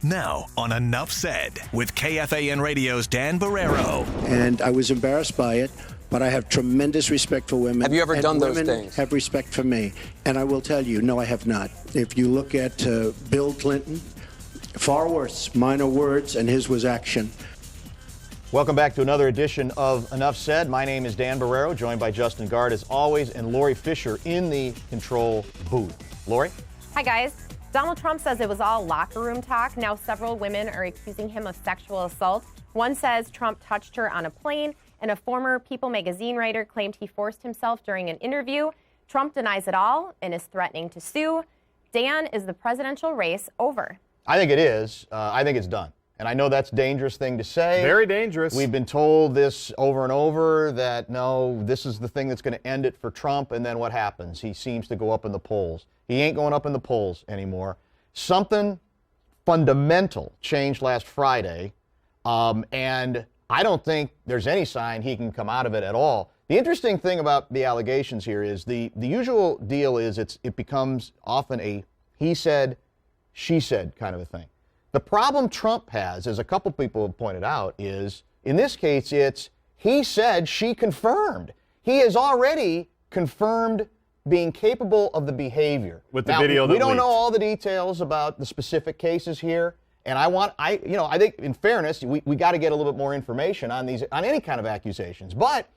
Now on Enough Said with KFAN Radio's Dan Barrero. And I was embarrassed by it, but I have tremendous respect for women. Have you ever done those women things? Have respect for me. And I will tell you, no, I have not. If you look at Bill Clinton, far worse. Mine are words and his was action. Welcome back to another edition of Enough Said. My name is Dan Barrero, joined by Justin Guard as always, and Lori Fisher in the control booth. Lori? Hi, guys. Donald Trump says it was all locker room talk. Now several women are accusing him of sexual assault. One says Trump touched her on a plane, and a former People magazine writer claimed he forced himself during an interview. Trump denies it all and is threatening to sue. Dan, is the presidential race over? I think it is. I think it's done. And I know that's a dangerous thing to say. Very dangerous. We've been told this over and over that, no, this is the thing that's going to end it for Trump, and then what happens? He seems to go up in the polls. He ain't going up in the polls anymore. Something fundamental changed last Friday, and I don't think there's any sign he can come out of it at all. The interesting thing about the allegations here is the usual deal is it becomes often a he said, she said kind of a thing. The problem Trump has, as a couple people have pointed out, is in this case it's he said, she confirmed. He has already confirmed being capable of the behavior. With the video that we don't leaked. know all the details about the specific cases here, and I think in fairness, we got to get a little bit more information on any kind of accusations. But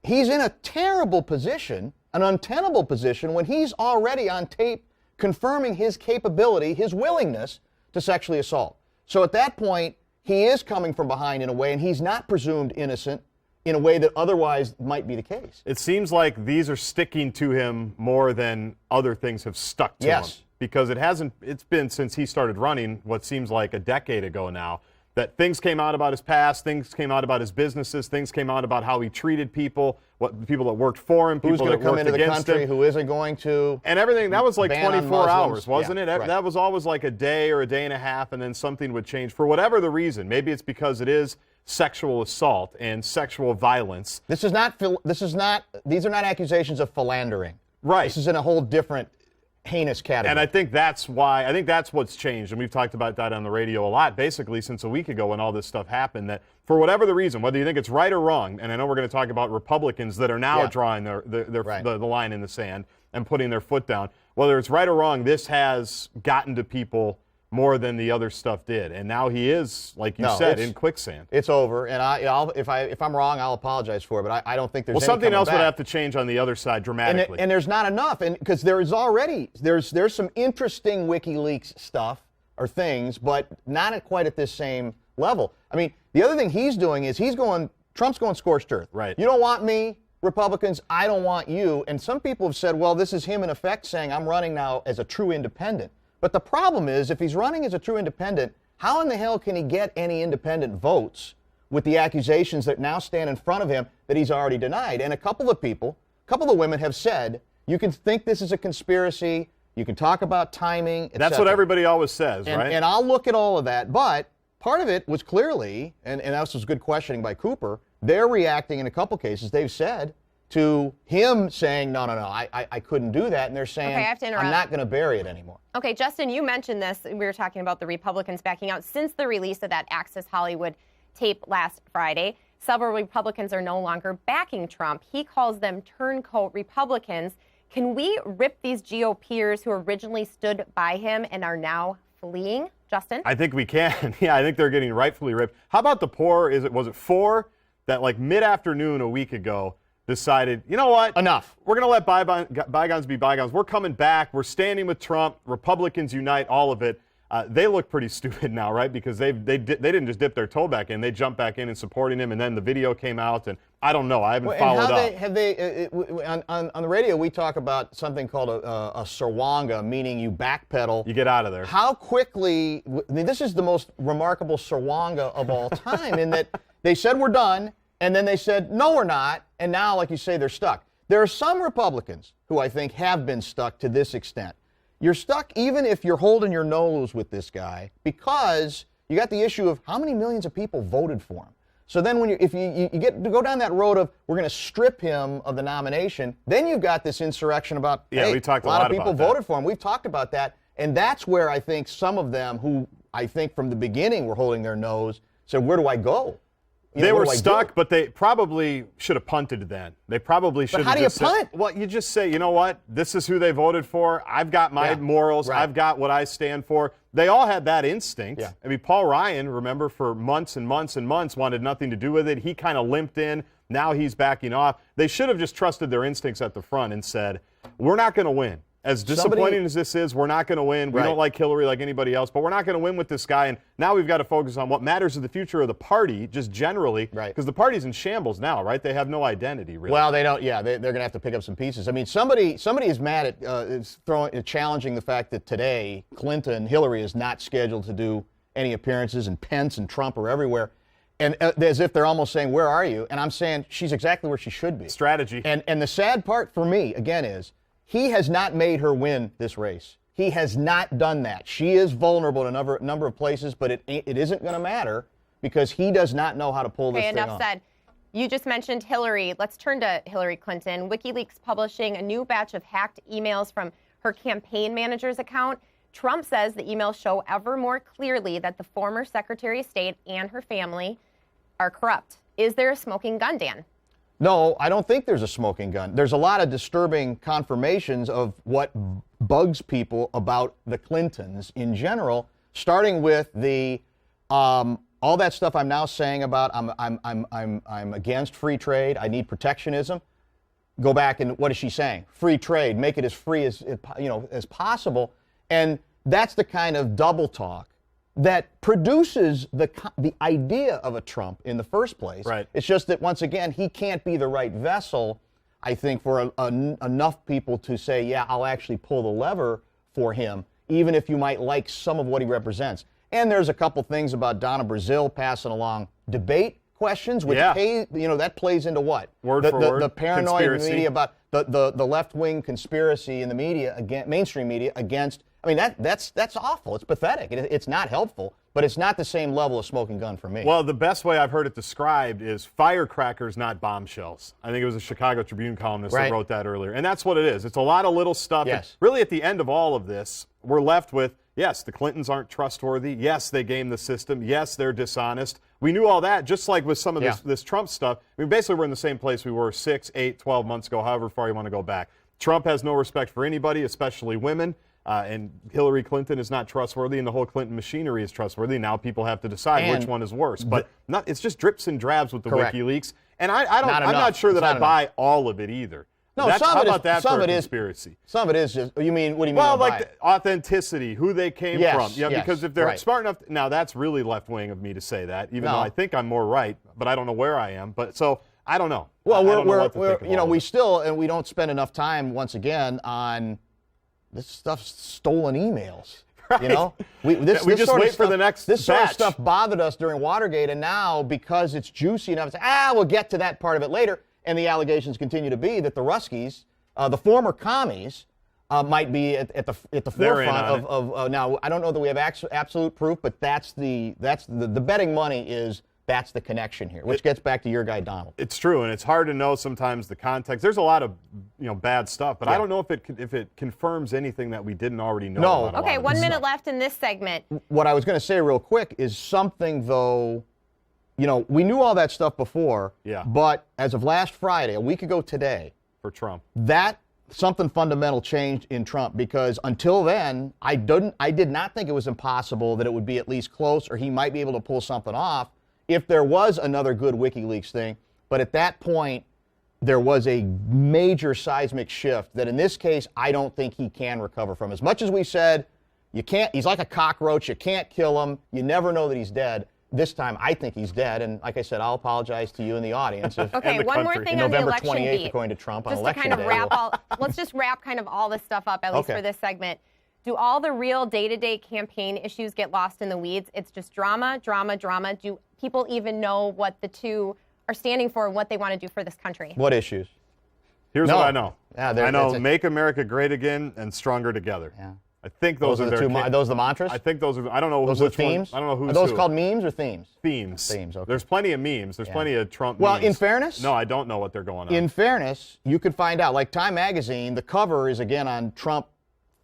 he's in a terrible position, an untenable position, when he's already on tape confirming his capability, his willingness to sexually assault. So at that point, he is coming from behind in a way, and he's not presumed innocent in a way that otherwise might be the case. It seems like these are sticking to him more than other things have stuck to him. Because it's been since he started running what seems like a decade ago now, that things came out about his past, things came out about his businesses, things came out about how he treated people, what people that worked for him, people that worked against him. Who's going to come into the country, who isn't going to. And everything, that was like 24 hours, wasn't it? Right. That was always like a day or a day and a half, and then something would change for whatever the reason. Maybe it's because it is sexual assault and sexual violence. These are not accusations of philandering. Right. This is in a whole different heinous category. And I think that's what's changed. And we've talked about that on the radio a lot, basically since a week ago when all this stuff happened, that for whatever the reason, whether you think it's right or wrong, and I know we're going to talk about Republicans that are now drawing the line in the sand and putting their foot down, whether it's right or wrong, this has gotten to people more than the other stuff did, and now he is, like you said, in quicksand. It's over, and if I'm wrong, I'll apologize for it. But I don't think there's any something else back. would have to change on the other side dramatically. And there's not enough, and because there's some interesting WikiLeaks stuff or things, but not quite at this same level. I mean, the other thing he's doing is Trump's going scorched earth. Right. You don't want me, Republicans. I don't want you. And some people have said, well, this is him in effect saying I'm running now as a true independent. But the problem is, if he's running as a true independent, how in the hell can he get any independent votes with the accusations that now stand in front of him that he's already denied? And a couple of women have said, you can think this is a conspiracy, you can talk about timing, etc. That's what everybody always says, right? And I'll look at all of that, but part of it was clearly, and that was good questioning by Cooper, they're reacting in a couple cases, they've said, to him saying, no, I couldn't do that. And they're saying, okay, I have to interrupt. I'm not going to bury it anymore. Okay, Justin, you mentioned this. We were talking about the Republicans backing out. Since the release of that Access Hollywood tape last Friday, several Republicans are no longer backing Trump. He calls them turncoat Republicans. Can we rip these GOPers who originally stood by him and are now fleeing? Justin? I think we can. Yeah, I think they're getting rightfully ripped. How about the poor, was it four that like mid-afternoon a week ago decided, you know what? Enough. We're going to let bygones be bygones. We're coming back. We're standing with Trump. Republicans unite, all of it. They look pretty stupid now, right? Because they didn't just dip their toe back in. They jumped back in and supporting him, and then the video came out, and I don't know. I haven't followed up. On the radio, we talk about something called a sarwanga, meaning you backpedal. You get out of there. How quickly, this is the most remarkable sarwanga of all time, in that they said we're done, and then they said, no, we're not. And now, like you say, they're stuck. There are some Republicans who I think have been stuck to this extent. You're stuck even if you're holding your nose with this guy, because you got the issue of how many millions of people voted for him. So then if you get to go down that road of we're going to strip him of the nomination, then you've got this insurrection about, we talked a lot of people about that. voted for him. We've talked about that. And that's where I think some of them who I think from the beginning were holding their nose, said, where do I go? They were stuck, but they probably should have punted then. They probably should have. But how do you punt? Well, you just say, you know what? This is who they voted for. I've got my morals. Right. I've got what I stand for. They all had that instinct. Yeah. I mean, Paul Ryan, remember, for months and months and months, wanted nothing to do with it. He kind of limped in. Now he's backing off. They should have just trusted their instincts at the front and said, we're not going to win. As disappointing as this is, we're not going to win. We don't like Hillary like anybody else, but we're not going to win with this guy. And now we've got to focus on what matters to the future of the party, just generally. Right. Because the party's in shambles now, right? They have no identity, really. Well, they don't. Yeah, they're going to have to pick up some pieces. I mean, somebody is mad at is challenging the fact that today Hillary is not scheduled to do any appearances, and Pence and Trump are everywhere. And as if they're almost saying, where are you? And I'm saying she's exactly where she should be. Strategy. And the sad part for me, again, is he has not made her win this race. He has not done that. She is vulnerable in a number of places, but it isn't going to matter because he does not know how to pull this thing off. Enough said. You just mentioned Hillary. Let's turn to Hillary Clinton. WikiLeaks publishing a new batch of hacked emails from her campaign manager's account. Trump says the emails show ever more clearly that the former Secretary of State and her family are corrupt. Is there a smoking gun, Dan? No, I don't think there's a smoking gun. There's a lot of disturbing confirmations of what bugs people about the Clintons in general, starting with the all that stuff I'm now saying about I'm against free trade. I need protectionism. Go back and what is she saying? Free trade, make it as free as as possible. And that's the kind of double talk that produces the idea of a Trump in the first place. Right. It's just that, once again, he can't be the right vessel, I think, for enough people to say, yeah, I'll actually pull the lever for him, even if you might like some of what he represents. And there's a couple things about Donna Brazile passing along debate questions, which that plays into what? Word for word. The paranoid conspiracy. media about the left-wing conspiracy in the media, mainstream media, against. I mean, that's awful. It's pathetic. It's not helpful, but it's not the same level of smoking gun for me. Well, the best way I've heard it described is firecrackers, not bombshells. I think it was a Chicago Tribune columnist that wrote that earlier. And that's what it is. It's a lot of little stuff. Yes. Really, at the end of all of this, we're left with, yes, the Clintons aren't trustworthy. Yes, they game the system. Yes, they're dishonest. We knew all that, just like with some of this Trump stuff. I mean, basically, we're in the same place we were 6, 8, 12 months ago, however far you want to go back. Trump has no respect for anybody, especially women. And Hillary Clinton is not trustworthy, and the whole Clinton machinery is trustworthy. Now people have to decide which one is worse. But it's just drips and drabs with the WikiLeaks. And I'm not sure that I buy all of it either. No, how about that for a conspiracy? Some of it is just, what do you mean? Well, like the authenticity, who they came from. Yeah, yes, because if they're smart enough, now that's really left-wing of me to say that, even though I think I'm more right, but I don't know where I am. But so I don't know. Well, we don't spend enough time, once again, on this stuff's stolen emails. Right. You know, we just wait for the next This sort of batch. stuff bothered us during Watergate, and now because it's juicy enough, it's we'll get to that part of it later. And the allegations continue to be that the Ruskies, the former commies, might be at the forefront of now. I don't know that we have absolute proof, but that's the betting money is. That's the connection here, which gets back to your guy, Donald. It's true, and it's hard to know sometimes the context. There's a lot of bad stuff, but I don't know if it confirms anything that we didn't already know. No. Okay, 1 minute left in this segment. What I was going to say real quick is something, though, we knew all that stuff before, but as of last Friday, a week ago today, for Trump, that something fundamental changed in Trump, because until then, I did not think it was impossible that it would be at least close, or he might be able to pull something off if there was another good WikiLeaks thing. But at that point, there was a major seismic shift that in this case, I don't think he can recover from. As much as we said, he's like a cockroach, you can't kill him, you never know that he's dead. This time, I think he's dead, and like I said, I'll apologize to you and the audience. Okay, one more thing on the November election 28th, beat. according to Trump, on Just election to kind of day. let's just wrap kind of all this stuff up, at least for this segment. Do all the real day-to-day campaign issues get lost in the weeds? It's just drama, drama, drama. Do people even know what the two are standing for and what they want to do for this country? What issues? Here's what I know. Yeah, I know Make America Great Again and Stronger Together. Yeah. I think those are the two. Are those the mantras? I think those are. I don't know those which are themes. One, I don't know who's Are those who. called memes or themes? Themes. Themes. Okay. There's plenty of memes. There's plenty of Trump. Well, memes. in fairness, no, I don't know what they're going on. In fairness, you could find out. Like Time Magazine, the cover is again on Trump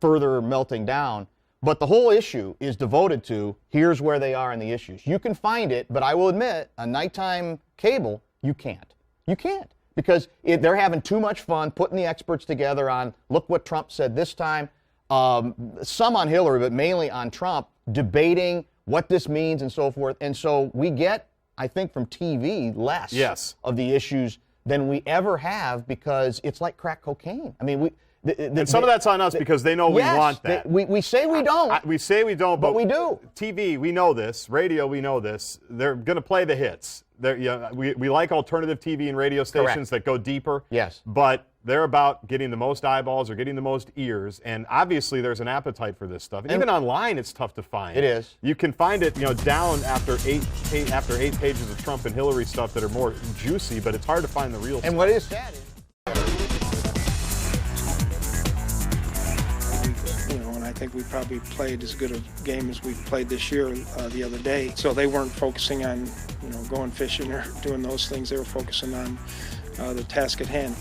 further melting down. But the whole issue is devoted to here's where they are in the issues. You can find it, but I will admit, on nighttime cable, you can't. You can't. Because they're having too much fun putting the experts together on, look what Trump said this time. Some on Hillary, but mainly on Trump, debating what this means and so forth. And so we get, I think, from TV less of the issues than we ever have, because it's like crack cocaine. I mean, and some of that's on us because they know we want that. We say we don't. We say we don't, but we do. TV, we know this. Radio, we know this. They're going to play the hits. We like alternative TV and radio stations that go deeper. Yes. But they're about getting the most eyeballs or getting the most ears, and obviously there's an appetite for this stuff. And even online, it's tough to find. It is. You can find it, down after eight pages of Trump and Hillary stuff that are more juicy, but it's hard to find the real stuff. And what is sad is, I think we probably played as good a game as we've played this year the other day. So they weren't focusing on, going fishing or doing those things. They were focusing on the task at hand.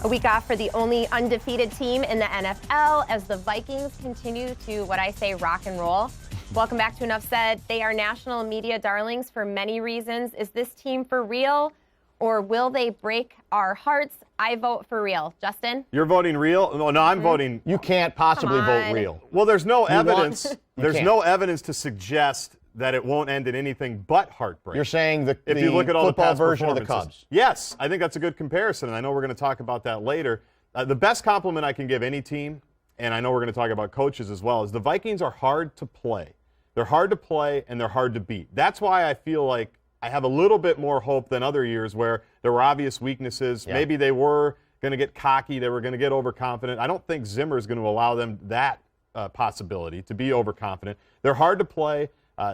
A week off for the only undefeated team in the NFL as the Vikings continue to, what I say, rock and roll. Welcome back to Enough Said. They are national media darlings for many reasons. Is this team for real, or will they break our hearts? I vote for real. Justin? You're voting real? No, I'm voting. You can't possibly vote real. Well, there's no evidence. There's no evidence to suggest that it won't end in anything but heartbreak. You're saying if you look at all the football past version of the Cubs. Yes, I think that's a good comparison, and I know we're going to talk about that later. The best compliment I can give any team, and I know we're going to talk about coaches as well, is the Vikings are hard to play. They're hard to play, and they're hard to beat. That's why I feel like I have a little bit more hope than other years where there were obvious weaknesses. Yeah. Maybe they were going to get cocky. They were going to get overconfident. I don't think Zimmer is going to allow them that possibility to be overconfident. They're hard to play.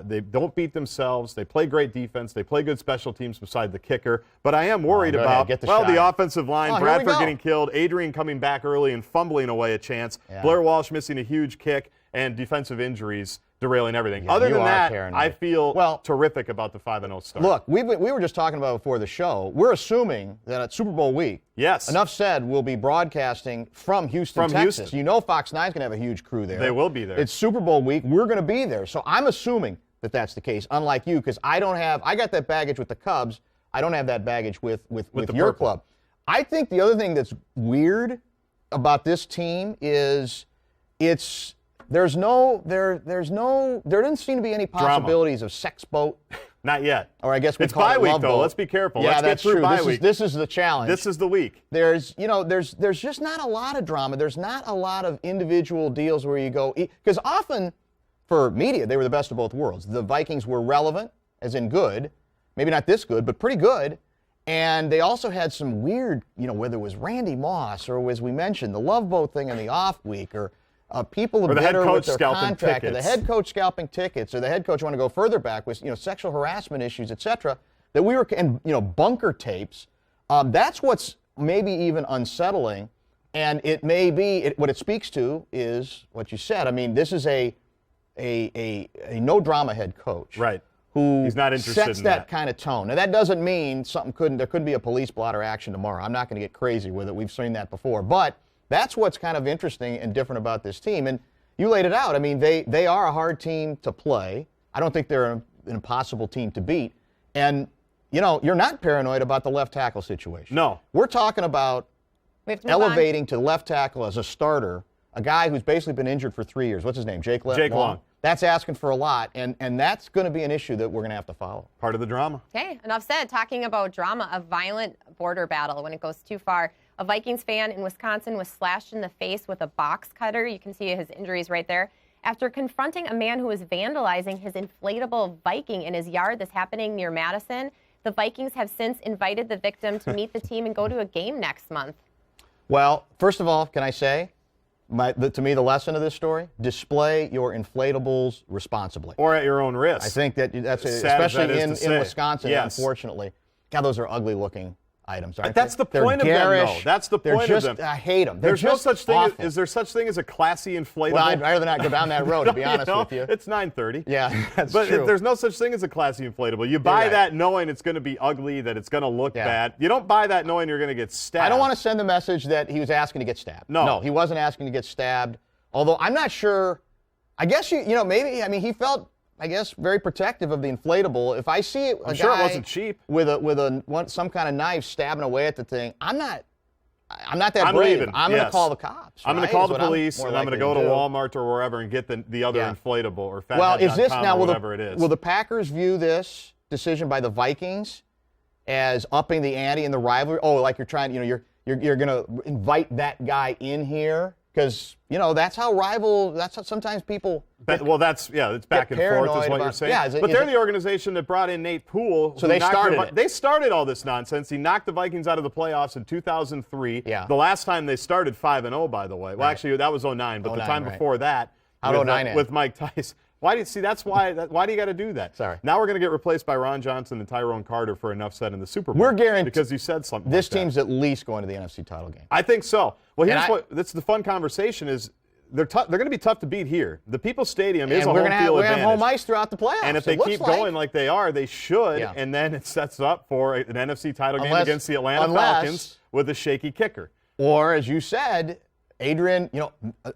They don't beat themselves. They play great defense. They play good special teams beside the kicker. But I am worried about, the offensive line, Bradford getting killed, Adrian coming back early and fumbling away a chance, Blair Walsh missing a huge kick, and defensive injuries derailing everything. Other than that, I feel terrific about the 5-0 start. Look, we were just talking about before the show. We're assuming that at Super Bowl week, Enough Said will be broadcasting from Houston, Texas. You know Fox 9's going to have a huge crew there. They will be there. It's Super Bowl week. We're going to be there. So I'm assuming that that's the case, unlike you, because I got that baggage with the Cubs. I don't have that baggage with your club. I think the other thing that's weird about this team is there didn't seem to be any possibilities of sex boat. Not yet. Or I guess it's bye week though. Let's be careful. Yeah, Let's that's get through true. Bye week. This is the challenge. This is the week. There's just not a lot of drama. There's not a lot of individual deals where you go, because often for media they were the best of both worlds. The Vikings were relevant, as in good, maybe not this good, but pretty good. And they also had some weird, whether it was Randy Moss or, as we mentioned, the Love Boat thing in the off week, or people bitter with their contract, or the head coach scalping tickets, or the head coach want to go further back with sexual harassment issues, etc. That we were, and bunker tapes. That's what's maybe even unsettling, and it may be what it speaks to is what you said. I mean, this is a no drama head coach, right? Who he's not interested sets in that kind of tone. Now that doesn't mean there couldn't be a police blotter action tomorrow. I'm not going to get crazy with it. We've seen that before, but that's what's kind of interesting and different about this team. And you laid it out. I mean, they are a hard team to play. I don't think they're an impossible team to beat. And, you're not paranoid about the left tackle situation. No. We're talking about elevating to left tackle as a starter, a guy who's basically been injured for 3 years. What's his name? Jake Long. That's asking for a lot, and that's going to be an issue that we're going to have to follow. Part of the drama. Okay, enough said. Talking about drama, a violent border battle when it goes too far. A Vikings fan in Wisconsin was slashed in the face with a box cutter. You can see his injuries right there. After confronting a man who was vandalizing his inflatable Viking in his yard. This happening near Madison. The Vikings have since invited the victim to meet the team and go to a game next month. Well, first of all, can I say, to me, the lesson of this story, display your inflatables responsibly. Or at your own risk. I think that's especially in Wisconsin, unfortunately. God, those are ugly looking items, aren't That's they? the point of them, though. That's the point of them. I hate them. There's no such thing. Is there such thing as a classy inflatable? Well, I'd rather not go down that road, to be honest with you. It's 9:30. Yeah, that's but true. There's no such thing as a classy inflatable. You buy that knowing it's going to be ugly, that it's going to look bad. You don't buy that knowing you're going to get stabbed. I don't want to send the message that he was asking to get stabbed. No, he wasn't asking to get stabbed. Although I'm not sure I guess maybe. I mean, he felt, I guess, very protective of the inflatable. If I see a I'm sure guy it wasn't cheap with some kind of knife stabbing away at the thing, I'm not that brave. leaving. I'm going to call the cops. I'm going to call the police, and I'm going to go to Walmart or wherever and get the other inflatable or fathead.com or whatever it is. Will the Packers view this decision by the Vikings as upping the ante in the rivalry? Oh, like you're trying, you're going to invite that guy in here? Because, that's how sometimes people it's back and forth is what you're saying. Yeah, but they're the organization that brought in Nate Poole. So they started it. They started all this nonsense. He knocked the Vikings out of the playoffs in 2003. Yeah. The last time they started 5-0, by the way. Well, actually, that was 2009, but the time before that, with Mike Tice. Why do you see? That's why. Why do you got to do that? Sorry. Now we're going to get replaced by Ron Johnson and Tyrone Carter for enough said in the Super Bowl. We're guaranteed because you said something. This like that. team's at least going to the NFC title game. I think so. Well, that's the fun conversation is. They're going to be tough to beat here. The People's Stadium is a home field advantage. We're going to have home ice throughout the playoffs. And if they keep going like they are, they should. Yeah. And then it sets up for an NFC title game against the Atlanta Falcons with a shaky kicker. Or, as you said, Adrian,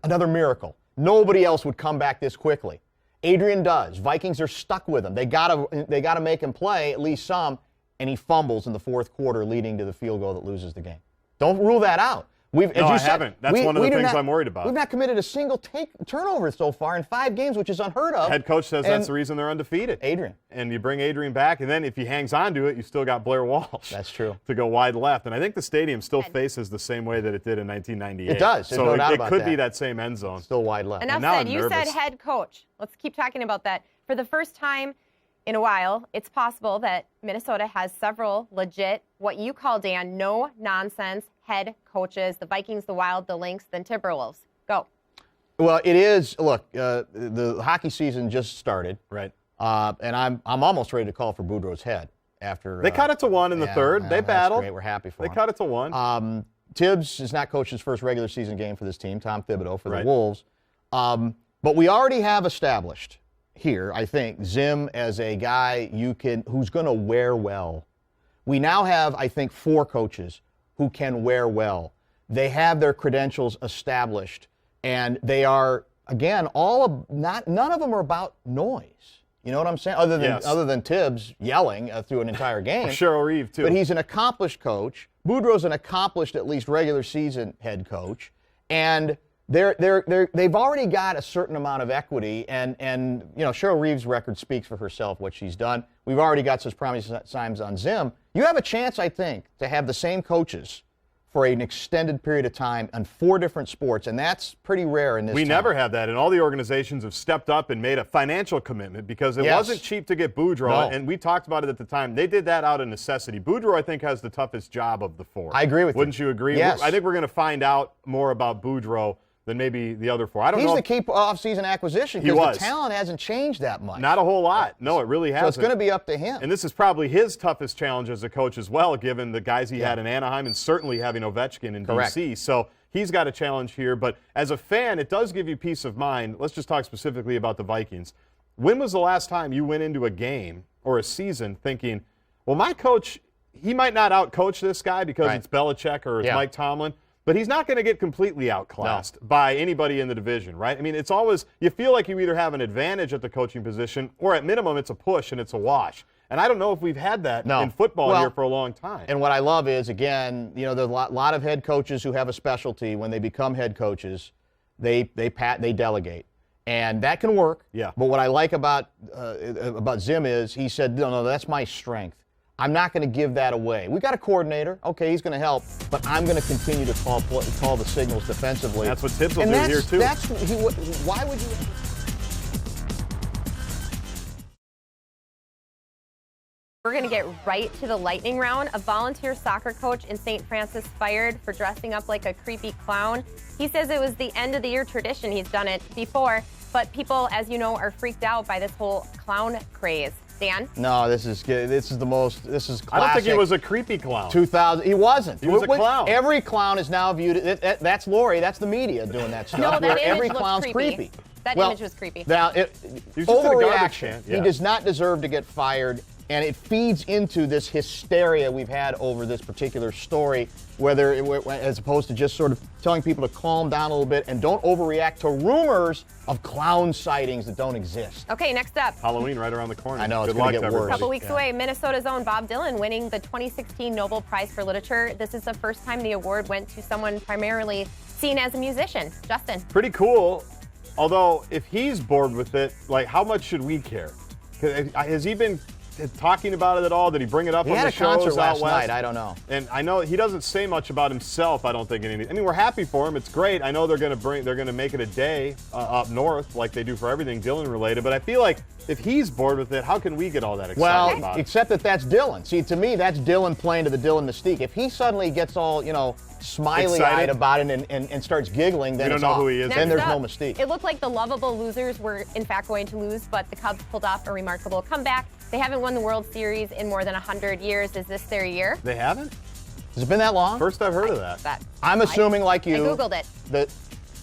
another miracle. Nobody else would come back this quickly. Adrian does. Vikings are stuck with him. They got to make him play, at least some, and he fumbles in the fourth quarter, leading to the field goal that loses the game. Don't rule that out. I haven't. That's one of the things I'm worried about. We've not committed a single turnover so far in 5 games, which is unheard of. Head coach says that's the reason they're undefeated. Adrian. And you bring Adrian back, and then if he hangs on to it, you still got Blair Walsh. That's true. To go wide left. And I think the stadium still faces the same way that it did in 1998. It does. So it could be that same end zone. Still wide left. Enough said. You said head coach. Let's keep talking about that. For the first time in a while, it's possible that Minnesota has several legit, what you call, Dan, no-nonsense head coaches. The Vikings, the Wild, the Lynx, the Timberwolves. Go. Well, it is. Look, the hockey season just started. Right. And I'm almost ready to call for Boudreaux's head after. They cut it to 1 in the third. They battled. Great. We're happy for them. They cut it to 1. Tibbs has not coached his first regular season game for this team, Tom Thibodeau for the Wolves. But we already have established here, I think, Zim as a guy who's going to wear well. We now have, I think, 4 coaches who can wear well. They have their credentials established, and they are, again, none of them are about noise. You know what I'm saying? Other than Tibbs yelling through an entire game. Cheryl Reeve, too. But he's an accomplished coach. Boudreaux's an accomplished, at least regular season head coach, and they've already got a certain amount of equity, and Cheryl Reeve's record speaks for herself, what she's done. We've already got such promising signs on Zim. You have a chance, I think, to have the same coaches for an extended period of time on 4 different sports, and that's pretty rare in this We time. never have that, and all the organizations have stepped up and made a financial commitment because it wasn't cheap to get Boudreaux, and we talked about it at the time. They did that out of necessity. Boudreaux, I think, has the toughest job of the 4. I agree with you. Wouldn't you agree? Yes. I think we're going to find out more about Boudreaux than maybe the other 4. I don't know. He's the key off-season acquisition because the talent hasn't changed that much. Not a whole lot. No, it really hasn't. So it's going to be up to him. And this is probably his toughest challenge as a coach as well, given the guys he had in Anaheim and certainly having Ovechkin in D.C. So he's got a challenge here. But as a fan, it does give you peace of mind. Let's just talk specifically about the Vikings. When was the last time you went into a game or a season thinking, well, my coach, he might not out-coach this guy because it's Belichick or it's Mike Tomlin, but he's not going to get completely outclassed by anybody in the division, right? I mean, it's always, you feel like you either have an advantage at the coaching position or at minimum it's a push and it's a wash. And I don't know if we've had that in football here for a long time. And what I love is, again, there's a lot of head coaches who have a specialty. When they become head coaches, they delegate. And that can work. Yeah. But what I like about Zim is he said, no, that's my strength. I'm not going to give that away. We've got a coordinator. Okay, he's going to help, but I'm going to continue to call the signals defensively. That's what Tibbs will do here, too. Why would you... We're going to get right to the lightning round. A volunteer soccer coach in St. Francis fired for dressing up like a creepy clown. He says it was the end of the year tradition. He's done it before, but people, as you know, are freaked out by this whole clown craze. Dan? No, this is classic. I don't think he was a creepy clown. 2000, he wasn't. He was a clown. Every clown is now viewed. That's Lori. That's the media doing that stuff. No, that where image every looks clown's creepy. That image was creepy. Now, He was just in a garbage overreaction. can. Yeah. He does not deserve to get fired. And it feeds into this hysteria we've had over this particular story, as opposed to just sort of telling people to calm down a little bit and don't overreact to rumors of clown sightings that don't exist. Okay, next up. Halloween right around the corner. I know, it's Good going luck to get to worse. A couple weeks Yeah. away, Minnesota's own Bob Dylan winning the 2016 Nobel Prize for Literature. This is the first time the award went to someone primarily seen as a musician. Justin. Pretty cool. Although, if he's bored with it, like, how much should we care? Has he been talking about it at all? Did he bring it up He on had the a concert shows last out west? night. I don't know. And I know he doesn't say much about himself. I don't think anything. I mean, we're happy for him. It's great. I know they're going to make it a day up north like they do for everything Dylan related. But I feel like if he's bored with it, how can we get all that excited about it? Except that that's Dylan. See, to me, that's Dylan playing to the Dylan mystique. If he suddenly gets all, smiley-eyed Excited? about it and starts giggling, then We don't it's know off. who he is. Then Next there's no up, mystique. It looked like the lovable losers were in fact going to lose, but the Cubs pulled off a remarkable comeback. They haven't won the World Series in more than 100 years. Is this their year? They haven't? Has it been that long? First I've heard of that. I'm assuming, like you, I Googled it. that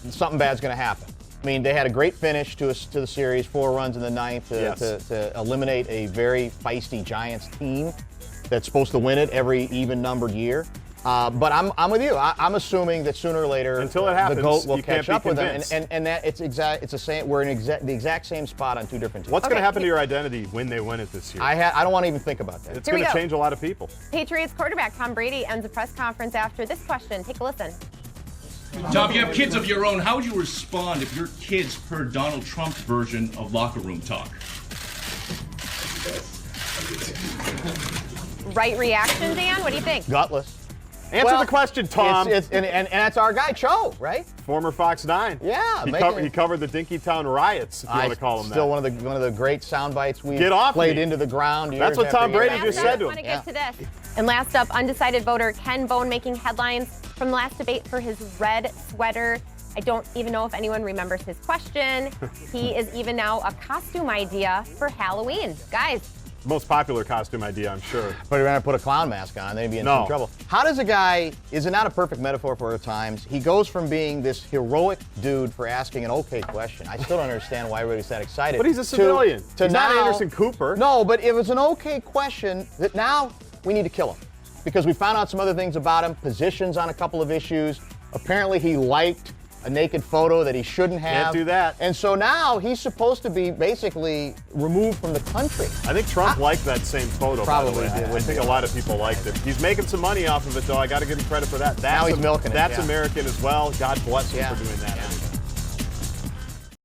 something bad's going to happen. I mean, they had a great finish to the series, 4 runs in the ninth to eliminate a very feisty Giants team that's supposed to win it every even-numbered year. But I'm with you. I'm assuming that sooner or later Until it happens, the GOAT will you can't catch be up with them, convinced. and that it's the same. We're in the exact same spot on two different teams. What's going to Okay. happen to your identity when they win it this year? I don't want to even think about that. It's Here we going to go. change a lot of people. Patriots quarterback Tom Brady ends a press conference after this question. Take a listen. Tom, you have kids of your own. How would you respond if your kids heard Donald Trump's version of locker room talk? Right reaction, Dan? What do you think? Gutless. Answer the question, Tom. And that's our guy, Cho, right? Former Fox 9. Yeah, He covered the Dinkytown riots, if you want to call them that. Still one of the great sound bites we've Get off played me. into the ground. That's years what after Tom years. Brady Last just up, said to I want him. to get to this. And last up, undecided voter Ken Bone making headlines from the last debate for his red sweater. I don't even know if anyone remembers his question. He is even now a costume idea for Halloween. Guys, Most popular costume idea, I'm sure. But you're going to put a clown mask on, then he'd be in No. some trouble. How does a guy, is it not a perfect metaphor for our times? He goes from being this heroic dude for asking an okay question. I still don't understand why everybody's that excited. But he's a civilian. To He's not now- Anderson Cooper. No, but it was an okay question that now we need to kill him. Because we found out some other things about him, positions on a couple of issues. Apparently he liked a naked photo that he shouldn't have. Can't do that. And so now he's supposed to be basically removed from the country. I think Trump liked that same photo, Probably by the way. did. I think a lot of people liked it. He's making some money off of it, though. I got to give him credit for that. Now he's milking it, That's yeah. American as well. God bless him Yeah. for doing that.